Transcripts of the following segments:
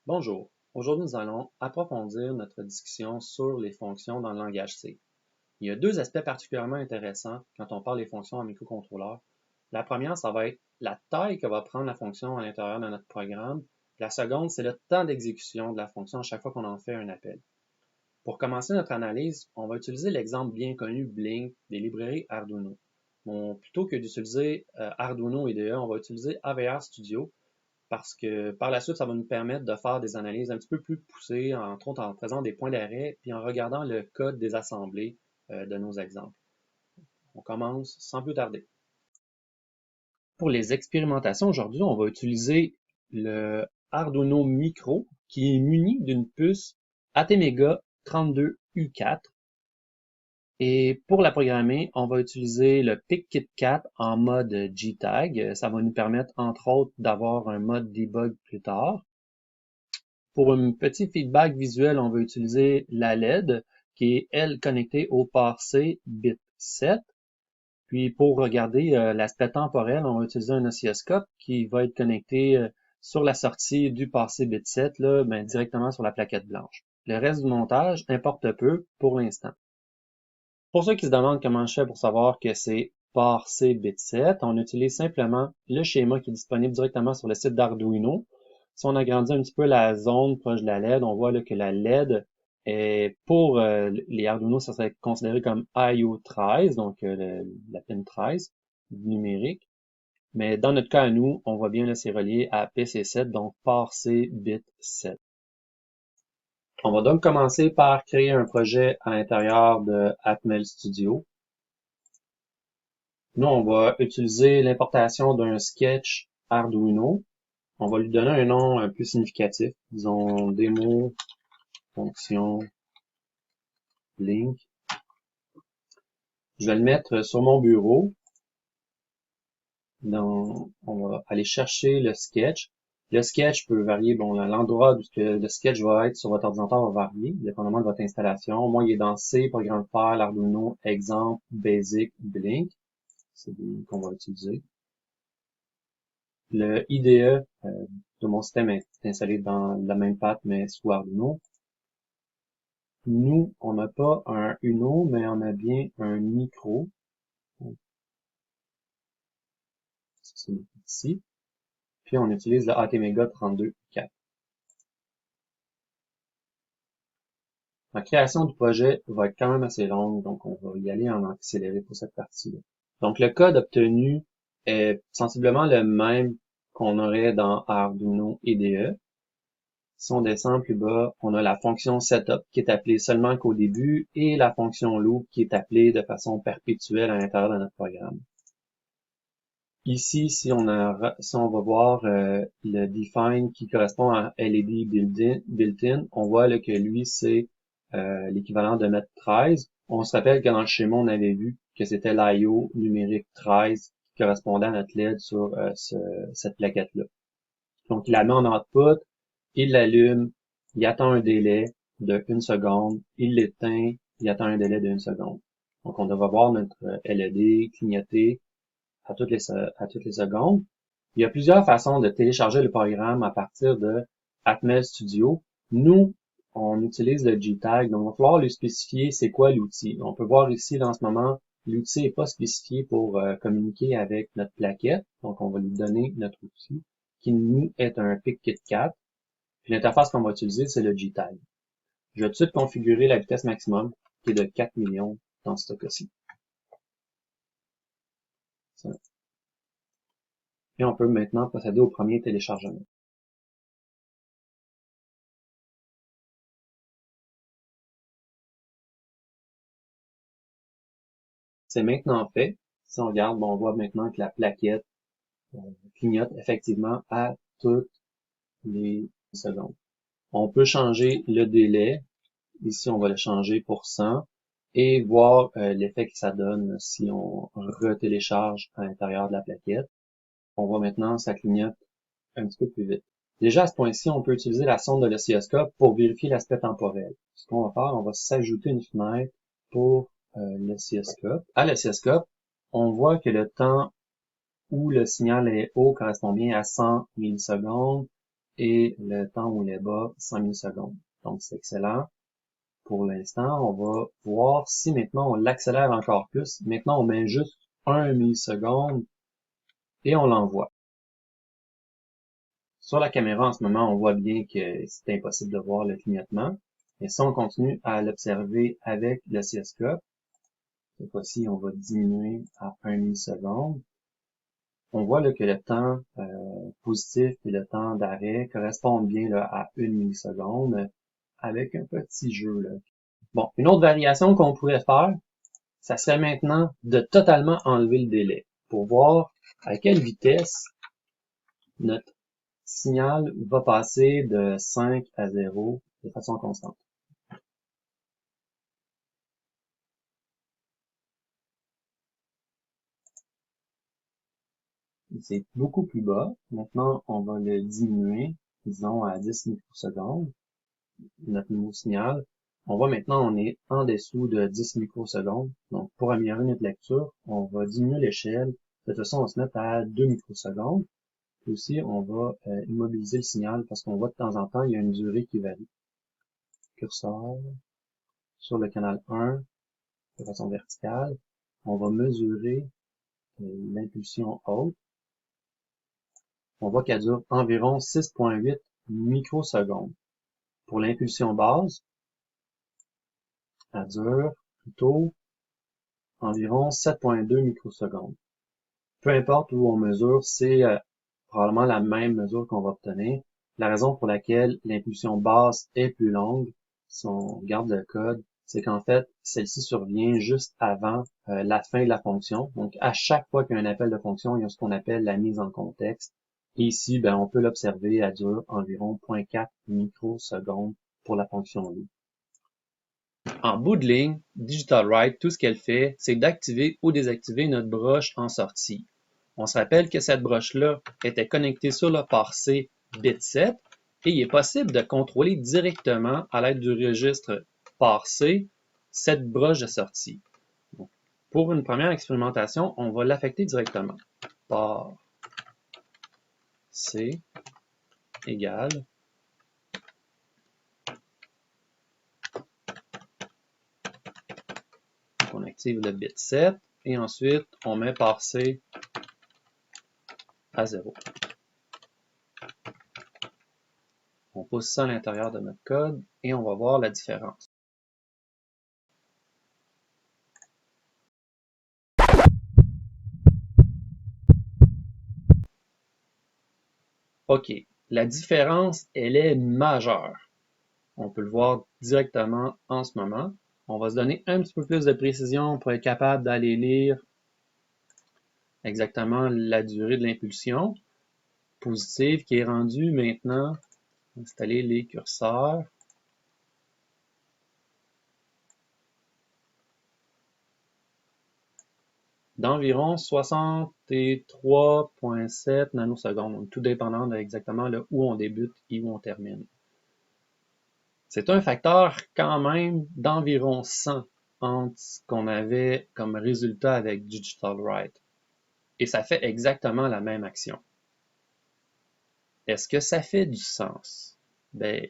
Bonjour, aujourd'hui nous allons approfondir notre discussion sur les fonctions dans le langage C. Il y a deux aspects particulièrement intéressants quand on parle des fonctions en microcontrôleur. La première, ça va être la taille que va prendre la fonction à l'intérieur de notre programme. La seconde, c'est le temps d'exécution de la fonction à chaque fois qu'on en fait un appel. Pour commencer notre analyse, on va utiliser l'exemple bien connu Blink des librairies Arduino. Plutôt que d'utiliser Arduino IDE, on va utiliser AVR Studio parce que par la suite, ça va nous permettre de faire des analyses un petit peu plus poussées, entre autres en faisant des points d'arrêt, puis en regardant le code des assemblées de nos exemples. On commence sans plus tarder. Pour les expérimentations aujourd'hui, on va utiliser le Arduino Micro qui est muni d'une puce ATmega 32U4. Et pour la programmer, on va utiliser le PicKit4 en mode JTAG. Ça va nous permettre, entre autres, d'avoir un mode debug plus tard. Pour un petit feedback visuel, on va utiliser la LED, qui est, elle, connectée au port C bit 7. Puis pour regarder l'aspect temporel, on va utiliser un oscilloscope qui va être connecté sur la sortie du port C bit 7, là, directement sur la plaquette blanche. Le reste du montage importe peu pour l'instant. Pour ceux qui se demandent comment je fais pour savoir que c'est port C bit 7, on utilise simplement le schéma qui est disponible directement sur le site d'Arduino. Si on agrandit un petit peu la zone proche de la LED, on voit là, que la LED est pour les Arduino, ça serait considéré comme IO 13, donc la pin 13 numérique. Mais dans notre cas à nous, on voit bien là, c'est relié à PC7, donc port C bit 7. On va donc commencer par créer un projet à l'intérieur de Atmel Studio. Nous, on va utiliser l'importation d'un sketch Arduino. On va lui donner un nom un peu significatif. Disons démo fonction link. Je vais le mettre sur mon bureau. On va aller chercher le sketch. Le sketch peut varier. Bon, l'endroit où le sketch va être sur votre ordinateur va varier, dépendamment de votre installation. Moi, il est dans C, programme file, Arduino, exemple, basic, blink. C'est lui qu'on va utiliser. Le IDE de mon système est installé dans la même patte, mais sous Arduino. Nous, on n'a pas un Uno, mais on a bien un micro. C'est ici. Puis on utilise le ATmega 32U4. La création du projet va être quand même assez longue, donc on va y aller en accéléré pour cette partie-là. Donc le code obtenu est sensiblement le même qu'on aurait dans Arduino IDE. Si on descend plus bas, on a la fonction setup qui est appelée seulement qu'au début et la fonction loop qui est appelée de façon perpétuelle à l'intérieur de notre programme. Ici, si on va voir le define qui correspond à LED built-in, on voit là, que lui, c'est l'équivalent de mettre 13. On se rappelle que dans le schéma, on avait vu que c'était l'IO numérique 13 qui correspondait à notre LED sur cette plaquette-là. Donc, il la met en output, il l'allume, il attend un délai de 1 seconde, il l'éteint, il attend un délai de 1 seconde. Donc, on devra voir notre LED clignoter à toutes les secondes. Il y a plusieurs façons de télécharger le programme à partir de Atmel Studio. Nous, on utilise le JTAG, donc il va falloir lui spécifier c'est quoi l'outil. On peut voir ici, là, en ce moment, l'outil n'est pas spécifié pour communiquer avec notre plaquette, donc on va lui donner notre outil, qui nous est un PicKit4. Puis l'interface qu'on va utiliser, c'est le JTAG. Je vais tout de suite configurer la vitesse maximum, qui est de 4 millions dans ce cas-ci. Et on peut maintenant procéder au premier téléchargement. C'est maintenant fait. Si on regarde, on voit maintenant que la plaquette clignote effectivement à toutes les secondes. On peut changer le délai. Ici, on va le changer pour 100 et voir l'effet que ça donne si on retélécharge à l'intérieur de la plaquette. On voit maintenant que ça clignote un petit peu plus vite. Déjà, à ce point-ci, on peut utiliser la sonde de l'oscilloscope pour vérifier l'aspect temporel. Ce qu'on va faire, on va s'ajouter une fenêtre pour l'oscilloscope. À l'oscilloscope, on voit que le temps où le signal est haut correspond bien à 100 millisecondes et le temps où il est bas, 100 millisecondes. Donc, c'est excellent. Pour l'instant, on va voir si maintenant on l'accélère encore plus. Maintenant, on met juste 1 milliseconde et on l'envoie. Sur la caméra, en ce moment, on voit bien que c'est impossible de voir le clignotement. Et si on continue à l'observer avec l'oscilloscope, cette fois-ci, on va diminuer à 1 milliseconde. On voit là, que le temps positif et le temps d'arrêt correspondent bien là, à 1 milliseconde avec un petit jeu. Là. Bon, une autre variation qu'on pourrait faire, ça serait maintenant de totalement enlever le délai pour voir à quelle vitesse notre signal va passer de 5 à 0 de façon constante. C'est beaucoup plus bas. Maintenant, on va le diminuer, disons à 10 microsecondes, notre nouveau signal. On voit maintenant, on est en dessous de 10 microsecondes. Donc, pour améliorer notre lecture, on va diminuer l'échelle. De toute façon, on va se mettre à 2 microsecondes. Puis aussi, on va immobiliser le signal parce qu'on voit de temps en temps, il y a une durée qui varie. Curseur sur le canal 1 de façon verticale. On va mesurer l'impulsion haute. On voit qu'elle dure environ 6,8 microsecondes. Pour l'impulsion basse, elle dure plutôt environ 7,2 microsecondes. Peu importe où on mesure, c'est probablement la même mesure qu'on va obtenir. La raison pour laquelle l'impulsion basse est plus longue, si on regarde le code, c'est qu'en fait, celle-ci survient juste avant la fin de la fonction. Donc, à chaque fois qu'il y a un appel de fonction, il y a ce qu'on appelle la mise en contexte. Et ici, ben, on peut l'observer, elle dure environ 0,4 microsecondes pour la fonction loop. En bout de ligne, Digital Write, tout ce qu'elle fait, c'est d'activer ou désactiver notre broche en sortie. On se rappelle que cette broche-là était connectée sur le port C bit 7 et il est possible de contrôler directement à l'aide du registre port C cette broche de sortie. Donc, pour une première expérimentation, on va l'affecter directement. Port C égale on active le bit 7 et ensuite on met port C à 0. On pousse ça à l'intérieur de notre code et on va voir la différence. OK, la différence, elle est majeure. On peut le voir directement en ce moment. On va se donner un petit peu plus de précision pour être capable d'aller lire exactement la durée de l'impulsion positive qui est rendue maintenant. Installer les curseurs. D'environ 63,7 nanosecondes, donc tout dépendant de exactement là où on débute et où on termine. C'est un facteur quand même d'environ 100 entre ce qu'on avait comme résultat avec Digital Write. Et ça fait exactement la même action. Est-ce que ça fait du sens? Ben,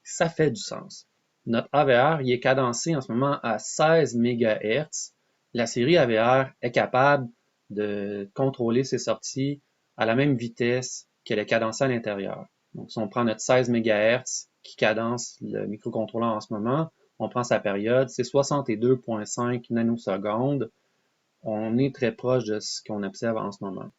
ça fait du sens. Notre AVR, il est cadencé en ce moment à 16 MHz. La série AVR est capable de contrôler ses sorties à la même vitesse qu'elle est cadencée à l'intérieur. Donc, si on prend notre 16 MHz qui cadence le microcontrôleur en ce moment, on prend sa période, c'est 62,5 nanosecondes. On est très proche de ce qu'on observe en ce moment.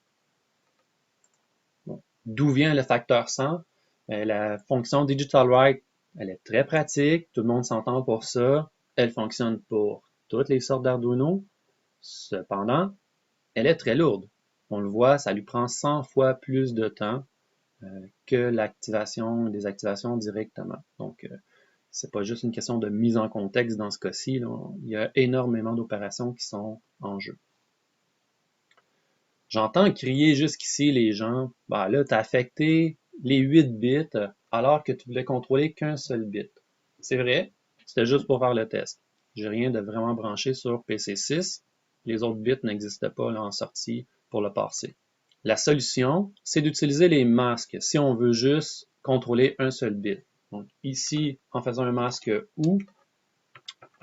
Bon. D'où vient le facteur 100? La fonction Digital Write, elle est très pratique, tout le monde s'entend pour ça. Elle fonctionne pour toutes les sortes d'Arduino. Cependant, elle est très lourde. On le voit, ça lui prend 100 fois plus de temps que l'activation et désactivation directement. Donc, c'est pas juste une question de mise en contexte dans ce cas-ci. Il y a énormément d'opérations qui sont en jeu. J'entends crier jusqu'ici les gens, bah là, t'as affecté les 8 bits alors que tu voulais contrôler qu'un seul bit. C'est vrai, c'était juste pour faire le test. J'ai rien de vraiment branché sur PC6. Les autres bits n'existaient pas là, en sortie pour le passer. La solution, c'est d'utiliser les masques si on veut juste contrôler un seul bit. Donc ici, en faisant un masque OU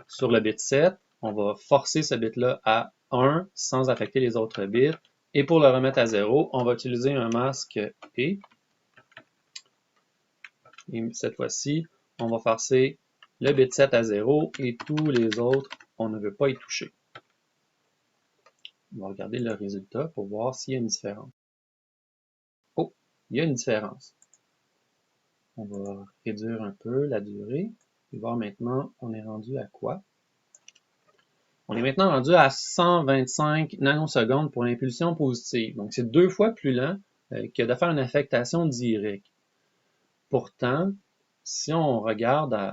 sur le bit 7, on va forcer ce bit-là à 1 sans affecter les autres bits. Et pour le remettre à 0, on va utiliser un masque E. Et cette fois-ci, on va forcer le bit 7 à 0 et tous les autres, on ne veut pas y toucher. On va regarder le résultat pour voir s'il y a une différence. Oh, il y a une différence. On va réduire un peu la durée et voir maintenant on est rendu à quoi. On est maintenant rendu à 125 nanosecondes pour l'impulsion positive. Donc c'est 2 fois plus lent que de faire une affectation directe. Pourtant, si on regarde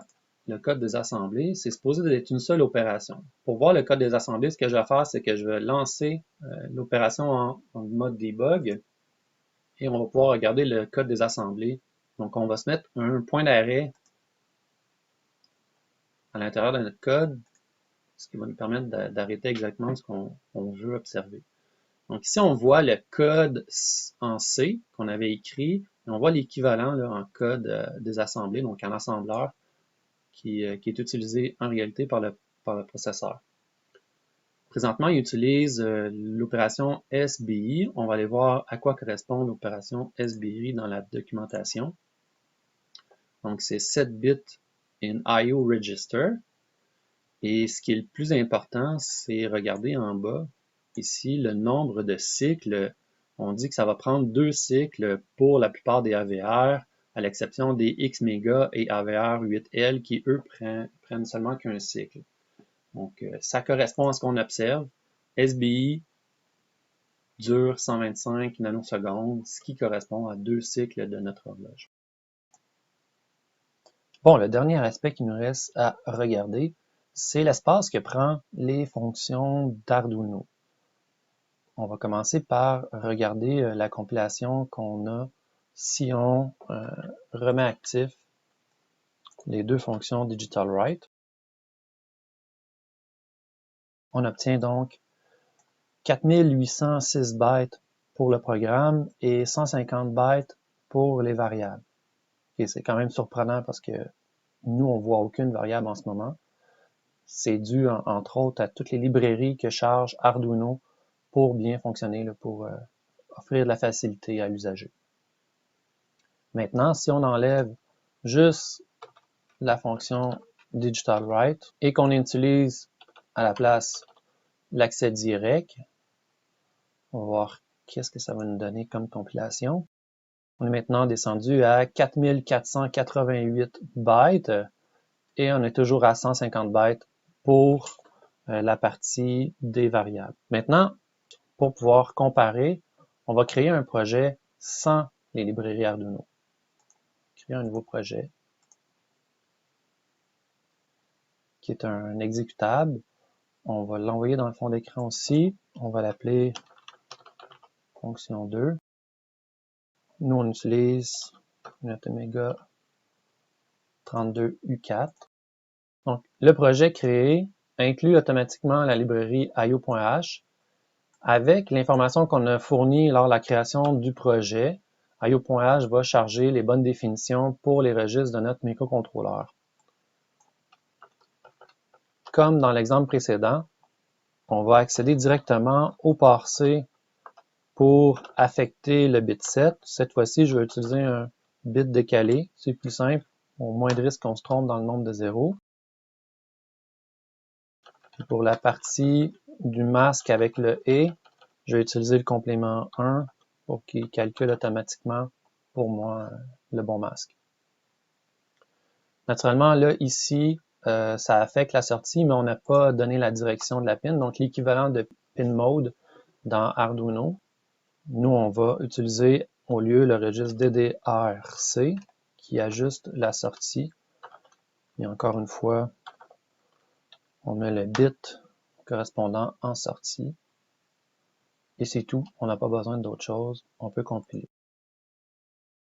le code des assemblées, c'est supposé d'être une seule opération. Pour voir le code des assemblées, ce que je vais faire, c'est que je vais lancer l'opération en mode debug et on va pouvoir regarder le code des assemblées. Donc, on va se mettre un point d'arrêt à l'intérieur de notre code, ce qui va nous permettre d'arrêter exactement ce qu'on veut observer. Donc ici, on voit le code en C qu'on avait écrit, et on voit l'équivalent en code des assemblées, donc en assembleur, qui est utilisé en réalité par le processeur. Présentement, il utilise l'opération SBI. On va aller voir à quoi correspond l'opération SBI dans la documentation. Donc, c'est set bit in IO register. Et ce qui est le plus important, c'est regarder en bas, ici, le nombre de cycles. On dit que ça va prendre 2 cycles pour la plupart des AVR, à l'exception des XMega et AVR 8L qui, eux, prennent seulement qu'un cycle. Donc, ça correspond à ce qu'on observe. SBI dure 125 nanosecondes, ce qui correspond à 2 cycles de notre horloge. Bon, le dernier aspect qui nous reste à regarder, c'est l'espace que prend les fonctions d'Arduino. On va commencer par regarder la compilation qu'on a si on remet actif les 2 fonctions Digital Write. On obtient donc 4806 bytes pour le programme et 150 bytes pour les variables. Et c'est quand même surprenant parce que nous, on ne voit aucune variable en ce moment. C'est dû, entre autres, à toutes les librairies que charge Arduino pour bien fonctionner, pour offrir de la facilité à l'usager. Maintenant, si on enlève juste la fonction Digital Write et qu'on utilise à la place l'accès direct, on va voir qu'est-ce que ça va nous donner comme compilation. On est maintenant descendu à 4488 bytes et on est toujours à 150 bytes pour la partie des variables. Maintenant, pour pouvoir comparer, on va créer un projet sans les librairies Arduino. Créer un nouveau projet qui est un exécutable. On va l'envoyer dans le fond d'écran aussi. On va l'appeler fonction 2. Nous, on utilise notre Omega 32U4. Donc, le projet créé inclut automatiquement la librairie io.h avec l'information qu'on a fournie lors de la création du projet. io.h va charger les bonnes définitions pour les registres de notre microcontrôleur. Comme dans l'exemple précédent, on va accéder directement au port C pour affecter le bit 7. Cette fois-ci, je vais utiliser un bit décalé. C'est plus simple, au moins de risque qu'on se trompe dans le nombre de zéros. Puis pour la partie du masque avec le E, je vais utiliser le complément 1 pour qu'il calcule automatiquement pour moi le bon masque. Naturellement, là, ici, ça affecte la sortie, mais on n'a pas donné la direction de la pin. Donc, l'équivalent de pin mode dans Arduino, nous, on va utiliser au lieu le registre DDRC qui ajuste la sortie. Et encore une fois, on met le bit correspondant en sortie. Et c'est tout. On n'a pas besoin d'autre chose. On peut compiler.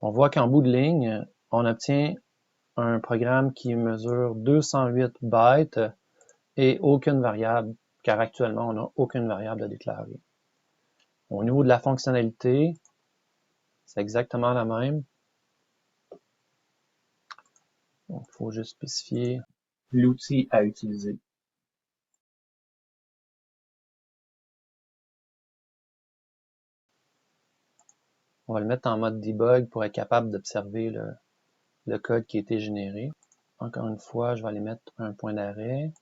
On voit qu'en bout de ligne, on obtient un programme qui mesure 208 bytes et aucune variable, car actuellement, on n'a aucune variable à déclarer. Au niveau de la fonctionnalité, c'est exactement la même. Donc, il faut juste spécifier l'outil à utiliser. On va le mettre en mode debug pour être capable d'observer le code qui a été généré. Encore une fois, je vais aller mettre un point d'arrêt.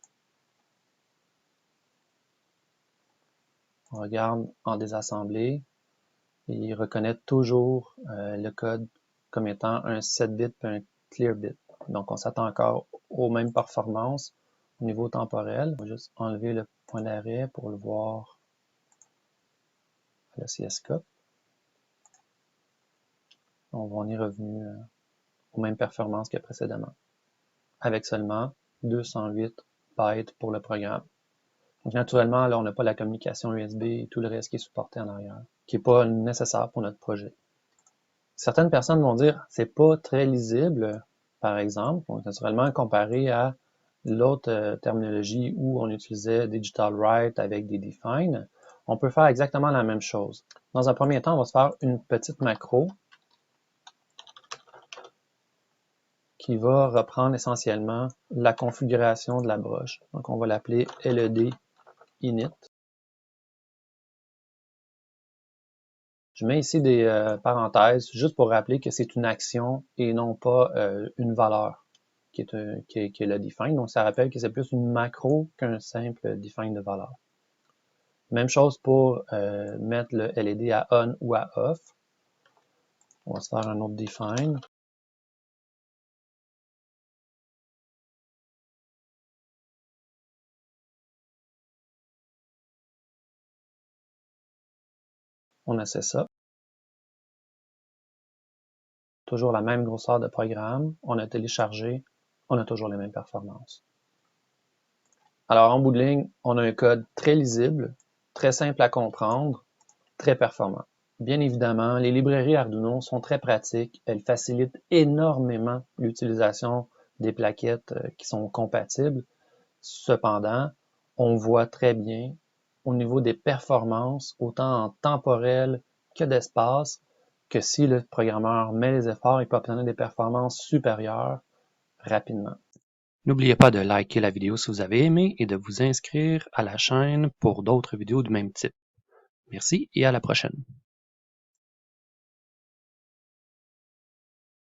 On regarde en désassemblée. Il reconnaît toujours le code comme étant un set bit et un clear bit. Donc, on s'attend encore aux mêmes performances au niveau temporel. On va juste enlever le point d'arrêt pour le voir à la CSCOP. On est revenu aux mêmes performances que précédemment, avec seulement 208 bytes pour le programme. Donc, naturellement, là, on n'a pas la communication USB et tout le reste qui est supporté en arrière, qui n'est pas nécessaire pour notre projet. Certaines personnes vont dire c'est pas très lisible, par exemple, donc, naturellement comparé à l'autre terminologie où on utilisait Digital Write avec des define, on peut faire exactement la même chose. Dans un premier temps, on va se faire une petite macro qui va reprendre essentiellement la configuration de la broche. Donc, on va l'appeler LED init. Je mets ici des parenthèses juste pour rappeler que c'est une action et non pas une valeur qui est le define. Donc, ça rappelle que c'est plus une macro qu'un simple define de valeur. Même chose pour mettre le LED à on ou à off. On va se faire un autre define. On essaie ça. Toujours la même grosseur de programme. On a téléchargé. On a toujours les mêmes performances. Alors, en bout de ligne, on a un code très lisible, très simple à comprendre, très performant. Bien évidemment, les librairies Arduino sont très pratiques. Elles facilitent énormément l'utilisation des plaquettes qui sont compatibles. Cependant, on voit très bien au niveau des performances, autant en temporel que d'espace, que si le programmeur met les efforts, il peut obtenir des performances supérieures rapidement. N'oubliez pas de liker la vidéo si vous avez aimé et de vous inscrire à la chaîne pour d'autres vidéos du même type. Merci et à la prochaine.